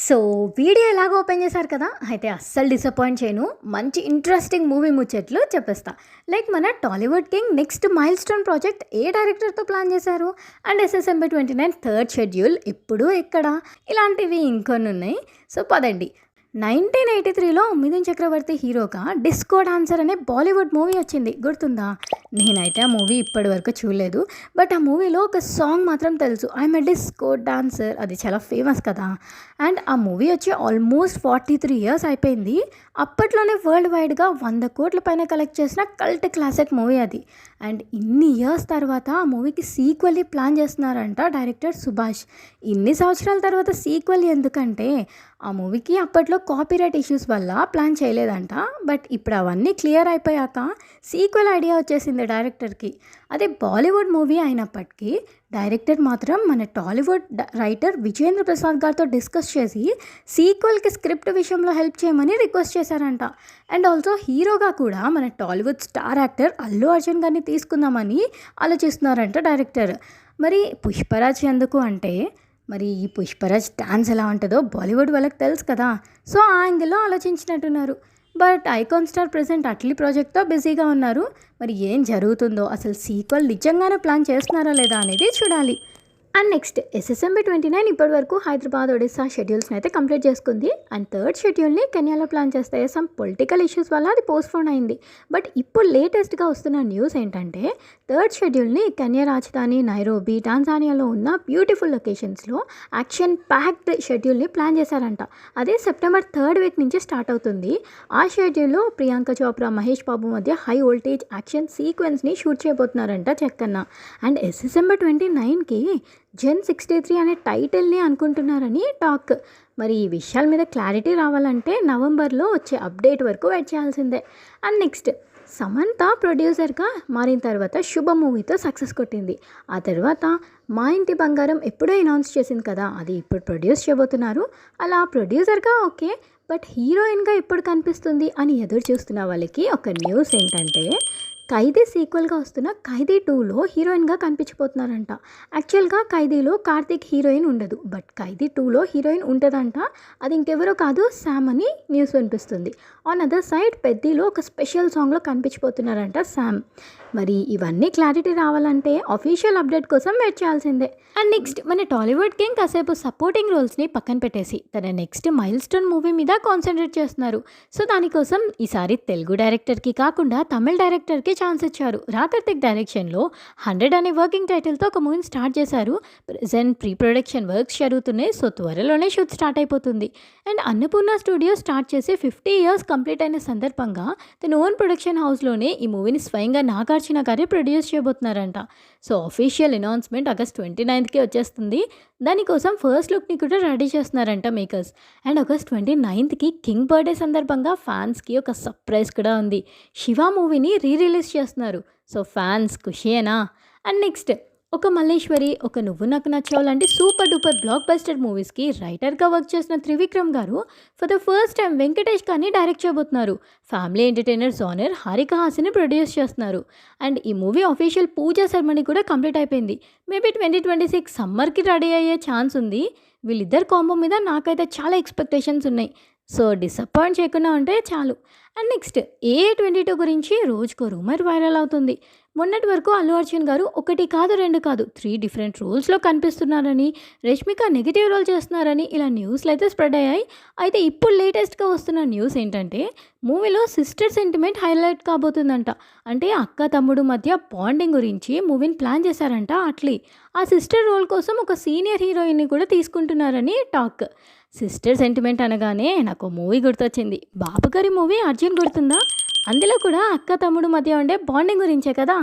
So video ఎలాగో open చేశారు కదా, అయితే అస్సలు డిసప్పాయింట్ చేయను. మంచి ఇంట్రెస్టింగ్ మూవీ ముచ్చట్లు చెప్పేస్తా. లైక్ మన Tollywood king next milestone project ఏ డైరెక్టర్తో ప్లాన్ చేశారు, అండ్ ఎస్ఎస్ఎంబీ 29 థర్డ్ షెడ్యూల్ ఎప్పుడు ఎక్కడ, ఇలాంటివి ఇంకొన్ని ఉన్నాయి. సో పదండి. 1983లో మిథున్ చక్రవర్తి హీరోగా డిస్కో డాన్సర్ అనే బాలీవుడ్ మూవీ వచ్చింది, గుర్తుందా? నేనైతే ఆ మూవీ ఇప్పటి వరకు చూడలేదు, బట్ ఆ మూవీలో ఒక సాంగ్ మాత్రం తెలుసు, ఐఎమ్ ఎ డిస్కో డాన్సర్. అది చాలా ఫేమస్ కదా. అండ్ ఆ మూవీ వచ్చి ఆల్మోస్ట్ 43 ఇయర్స్ అయిపోయింది. అప్పట్లోనే వరల్డ్ వైడ్గా 100 కోట్ల పైన కలెక్ట్ చేసిన కల్ట్ క్లాసిక్ మూవీ అది. అండ్ ఇన్ని ఇయర్స్ తర్వాత ఆ మూవీకి సీక్వెల్ ప్లాన్ చేస్తున్నారంట డైరెక్టర్ సుభాష్. ఇన్ని సంవత్సరాల తర్వాత సీక్వెల్ ఎందుకంటే ఆ మూవీకి అప్పట్లో కాపీరైట్ ఇష్యూస్ వల్ల ప్లాన్ చేయలేదంట. బట్ ఇప్పుడు అవన్నీ క్లియర్ అయిపోయాక సీక్వెల్ ఐడియా వచ్చేసింది డైరెక్టర్కి. అదే బాలీవుడ్ మూవీ అయినప్పటికీ డైరెక్టర్ మాత్రం మన టాలీవుడ్ రైటర్ విజేంద్ర ప్రసాద్ గారితో డిస్కస్ చేసి సీక్వెల్కి స్క్రిప్ట్ విషయంలో హెల్ప్ చేయమని రిక్వెస్ట్ చేశారంట. అండ్ ఆల్సో హీరోగా కూడా మన టాలీవుడ్ స్టార్ యాక్టర్ అల్లు అర్జున్ గారిని తీసుకుందామని ఆలోచిస్తున్నారంట డైరెక్టర్. మరి పుష్పరాజ్ ఎందుకు అంటే, మరి ఈ పుష్పరాజ్ డాన్స్ ఎలా ఉంటుందో బాలీవుడ్ వాళ్ళకి తెలుసు కదా. సో ఆ యాంగిల్లో ఆలోచించినట్టున్నారు. But icon star present Atlee ప్రాజెక్ట్తో బిజీగా ఉన్నారు. మరి ఏం జరుగుతుందో, అసలు సీక్వెల్ నిజంగానే ప్లాన్ చేస్తున్నారా లేదా అనేది చూడాలి. అండ్ నెక్స్ట్ ఎస్ఎస్ఎంబీ 29 ఇప్పటి వరకు హైదరాబాద్, ఒడిస్సా షెడ్యూల్స్ని అయితే కంప్లీట్ చేసుకుంది. అండ్ థర్డ్ షెడ్యూల్ని కెన్యాలో ప్లాన్ చేస్తే సమ్ పొలిటికల్ ఇష్యూస్ వల్ల అది పోస్ట్పోన్ అయింది. బట్ ఇప్పుడు లేటెస్ట్గా వస్తున్న న్యూస్ ఏంటంటే థర్డ్ షెడ్యూల్ని కెన్యా రాజధాని నైరోబీ, టాంజానియాలో ఉన్న బ్యూటిఫుల్ లొకేషన్స్లో యాక్షన్ ప్యాక్డ్ షెడ్యూల్ని ప్లాన్ చేశారంట. అదే సెప్టెంబర్ 3rd వీక్ నుంచి స్టార్ట్ అవుతుంది. ఆ షెడ్యూల్లో ప్రియాంక చోప్రా, మహేష్ బాబు మధ్య హై వోల్టేజ్ యాక్షన్ సీక్వెన్స్ని షూట్ చేయబోతున్నారంట చెక్కన్న. అండ్ ఎస్ఎస్ఎంబీ 29కి జెన్ 63 అనే టైటిల్ని అనుకుంటున్నారని టాక్. మరి ఈ విషయాల మీద క్లారిటీ రావాలంటే నవంబర్లో వచ్చే అప్డేట్ వరకు వెయిట్ చేయాల్సిందే. అండ్ నెక్స్ట్ సమంత ప్రొడ్యూసర్గా మారిన తర్వాత శుభ మూవీతో సక్సెస్ కొట్టింది. ఆ తర్వాత మా ఇంటి బంగారం ఎప్పుడో అనౌన్స్ చేసింది కదా, అది ఇప్పుడు ప్రొడ్యూస్ చేయబోతున్నారు. అలా ప్రొడ్యూసర్గా ఓకే, బట్ హీరోయిన్గా ఎప్పుడు కనిపిస్తుంది అని ఎదురు చూస్తున్న వాళ్ళకి ఒక న్యూస్ ఏంటంటే ఖైదీ సీక్వెల్గా వస్తున్న ఖైదీ 2లో హీరోయిన్గా కనిపించిపోతున్నారంట. యాక్చువల్గా ఖైదీలో కార్తీక్ హీరోయిన్ ఉండదు, బట్ ఖైదీ 2లో హీరోయిన్ ఉంటుందంట. అది ఇంకెవరో కాదు, శామ్ అని న్యూస్ వినిపిస్తుంది. ఆన్ అదర్ సైడ్ పెద్దీలో ఒక స్పెషల్ సాంగ్లో కనిపించిపోతున్నారంట శామ్. మరి ఇవన్నీ క్లారిటీ రావాలంటే అఫీషియల్ అప్డేట్ కోసం వెయిట్ చేయాల్సిందే. అండ్ నెక్స్ట్ మన టాలీవుడ్ కింగ్ కాసేపు సపోర్టింగ్ రోల్స్ని పక్కన పెట్టేసి తన నెక్స్ట్ మైల్ స్టోన్ మూవీ మీద కాన్సన్ట్రేట్ చేస్తున్నారు. సో దానికోసం ఈసారి తెలుగు డైరెక్టర్కి కాకుండా తమిళ డైరెక్టర్కి ఛాన్స్ ఇచ్చారు. రాకర్తిక్ డైరెక్షన్లో 100 అనే వర్కింగ్ టైటిల్తో ఒక మూవీని స్టార్ట్ చేశారు. ప్రెజెంట్ ప్రీ ప్రొడక్షన్ వర్క్స్ జరుగుతున్నాయి. సో త్వరలోనే షూట్ స్టార్ట్ అయిపోతుంది. అండ్ అన్నపూర్ణ స్టూడియో స్టార్ట్ చేసి 50 ఇయర్స్ కంప్లీట్ అయిన సందర్భంగా తన ఓన్ ప్రొడక్షన్ హౌస్లోనే ఈ మూవీని స్వయంగా నాగార్జున గారే ప్రొడ్యూస్ చేయబోతున్నారంట. సో అఫీషియల్ అనౌన్స్మెంట్ ఆగస్ట్ 29కి వచ్చేస్తుంది. దానికోసం ఫస్ట్ లుక్ని కూడా రెడీ చేస్తున్నారంట మేకర్స్. అండ్ ఆగస్ట్ 29కి కింగ్ బర్త్డే సందర్భంగా ఫ్యాన్స్కి ఒక సర్ప్రైజ్ కూడా ఉంది. శివ మూవీని రిలీజ్ చేస్తున్నారు. సో ఫ్యాన్స్ ఖుషియేనా? అండ్ నెక్స్ట్ ఒక మల్లేశ్వరి, ఒక నువ్వు నాకు నచ్చావు లాంటి సూపర్ డూపర్ బ్లాక్ బస్టర్ మూవీస్కి రైటర్గా వర్క్ చేసిన త్రివిక్రమ్ గారు for the first time Venkatesh గారిని డైరెక్ట్ చేయబోతున్నారు. Family entertainer genre Harika Hasini produce చేస్తున్నారు. అండ్ ఈ మూవీ అఫీషియల్ పూజా సెరమనీ కూడా కంప్లీట్ అయిపోయింది. మేబీ 2026 సమ్మర్కి రెడీ అయ్యే ఛాన్స్ ఉంది. వీళ్ళిద్దరు కాంబో మీద నాకైతే చాలా ఎక్స్పెక్టేషన్స్ ఉన్నాయి. సో డిసప్పాయింట్ చేయకుండా ఉంటే చాలు. అండ్ నెక్స్ట్ AA22 గురించి రోజుకో రూమర్ వైరల్ అవుతుంది. మొన్నటి వరకు అల్లు అర్జున్ గారు 1 కాదు 2 కాదు 3 డిఫరెంట్ రోల్స్లో కనిపిస్తున్నారని, రష్మిక నెగిటివ్ రోల్ చేస్తున్నారని ఇలా న్యూస్లు అయితే స్ప్రెడ్ అయ్యాయి. అయితే ఇప్పుడు లేటెస్ట్గా వస్తున్న న్యూస్ ఏంటంటే మూవీలో సిస్టర్ సెంటిమెంట్ హైలైట్ కాబోతుందంట. అంటే అక్క తమ్ముడు మధ్య బాండింగ్ గురించి మూవీని ప్లాన్ చేశారంట అట్లీ. ఆ సిస్టర్ రోల్ కోసం ఒక సీనియర్ హీరోయిన్ని కూడా తీసుకుంటున్నారని టాక్. సిస్టర్ సెంటిమెంట్ అనగానే నాకు మూవీ గుర్తొచ్చింది. బాబు గారి మూవీ అర్జున్ గుర్తుందా? అందులో కూడా అక్క తమ్ముడు మధ్య ఉండే బాండింగ్ గురించే కదా.